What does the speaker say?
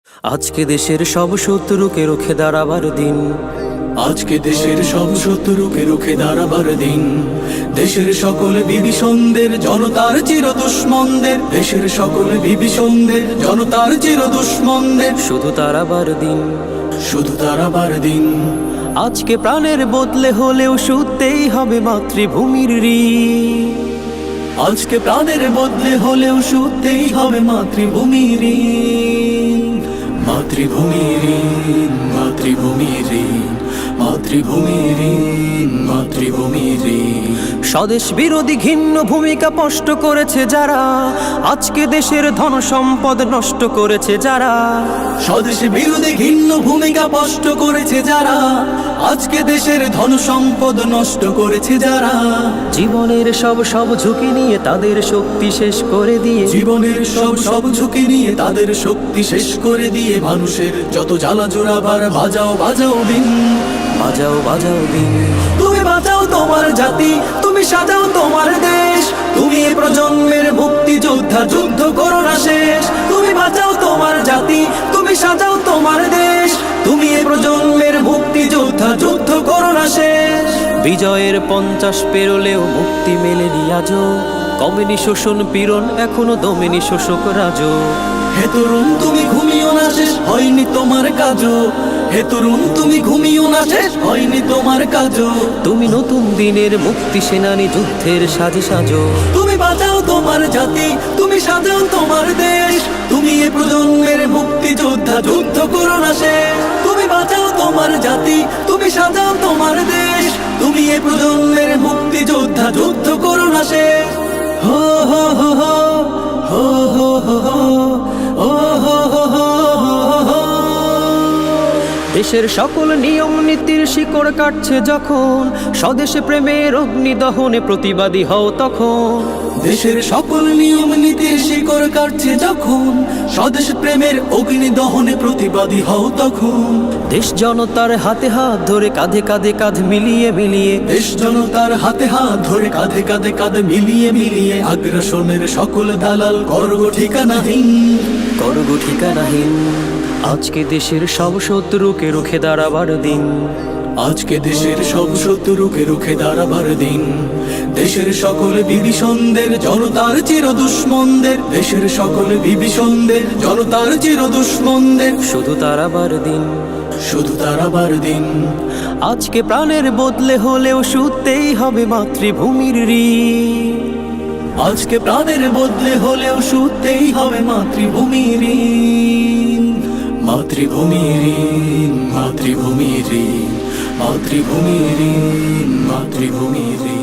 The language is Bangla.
আজকে দেশের সব শত্রুকে রুখে দাঁড়াবার দিন। আজকে দেশের সব শত্রুকে রুখে দাঁড়াবার দিন। দেশের সকল বিভীষণদের জনতার চির দুশ্মনদের, দেশের সকল বিভীষণদের জনতার চির দুশ্মনদের শুধু দাঁড়াবার দিন, শুধু দাঁড়াবার দিন। আজকে প্রাণের বদলে হলেও শুতেই হবে মাতৃভূমির ঋণ। আজকে প্রাণের বদলে হলেও শুতেই হবে মাতৃভূমির ঋণ। মাতৃভূমির ঋণ, মাতৃভূমির ঋণ, মাতৃভূমির ঋণ, মাতৃভূমির ঋণ। স্বদেশ বিরোধী ঘিন্ন ভূমিকা স্পষ্ট করেছে যারা, আজকে দেশের ধন সম্পদ নষ্ট করেছে যারা। স্বদেশ বিরোধী ঘিন্ন ভূমিকা স্পষ্ট করেছে যারা, আজকে দেশের ধন সম্পদ নষ্ট করেছে যারা। জীবনের সব ঝুঁকি নিয়ে তাদের শক্তি শেষ করে দিয়ে, জীবনের সব ঝুঁকি নিয়ে তাদের শক্তি শেষ করে দিয়ে, মানুষের যত জ্বালা জোড়াবার বাজাও বাজাও দিন, বাজাও বাজাও দিন। তুমি বাঁচাও তোমার জাতি, তুমি সাজাও তোমার দেশ, তুমি এ প্রজন্মের মুক্তি যোদ্ধা, যুদ্ধ করো না শেষ। তুমি বাঁচাও তোমার জাতি, তুমি সাজাও তোমার দেশ, তুমি এ প্রজন্মের মুক্তি যোদ্ধা, যুদ্ধ করো না শেষ। বিজয়ের 50 পেরোলেও মুক্তি মেলেনি আজও, কমেনি শোষণ পীড়ন এখনো দমেনি শোষক রাজ। হে তরুণ তুমি ঘুমিও না, শেষ হয়নি তোমার কাজও। হে তরুণ তুমি ঘুমিও না, শেষ হয়নি তোমার কাজও। তুমি নতুন দিনের মুক্তি সেনানী, যুদ্ধের সাজে সাজো। তুমি বাঁচাও তোমার জাতি, তুমি সাজাও তোমার দেশ, তুমি এ প্রজন্মের মুক্তি যোদ্ধা, যুদ্ধ করো না শেষ। তুমি বাঁচাও তোমার জাতি, তুমি সাজাও তোমার দেশ, তুমি এ প্রজন্মের মুক্তি যোদ্ধা, যুদ্ধ করো না শেষ। হো হো হো হো হো হো হো হো ও হো হো হো হো। দেশের সকল নিয়ম নীতির শিকড় কাটছে যখন, স্বদেশে প্রেমের অগ্নি দহনে প্রতিবাদী হও তখন। দেশের সকল নিয়ম নীতির শিকড় কাটছে যখন, স্বদেশ প্রেমের অগ্নি দহনে প্রতিবাদী হও তখন। দেশ জনতার হাতে হাত ধরে কাঁধে কাঁধে কাঁধ মিলিয়ে মিলিয়ে, দেশ জনতার হাতে হাত ধরে কাঁধে কাঁধে কাঁধ মিলিয়ে মিলিয়ে, আগ্রাসনের সকল দালাল করব ঠিকানাহীন, করব ঠিকানাহীন। আজকে দেশের সব শত্রুকে রুখে দাঁড়াবার দিন। আজকে দেশের সব শত্রুকে রুখে দাঁড়াবার দিন। দেশের সকল বিভীষণদের জনতার চির দুশ্মনদের, দেশের সকল বিভীষণদের জনতার চির দুশ্মনদের শুধু দাঁড়াবার দিন, শুধু দাঁড়াবার দিন। আজকে প্রাণের বদলে হলেও শুতেই হবে মাতৃভূমির ঋণ। আজকে প্রাণের বদলে হলেও শুতেই হবে মাতৃভূমির ঋণ। মাতৃভূমির ঋণ, মাতৃভূমির ঋণ, মাতৃভূমির ঋণ, মাতৃভূমির ঋণ।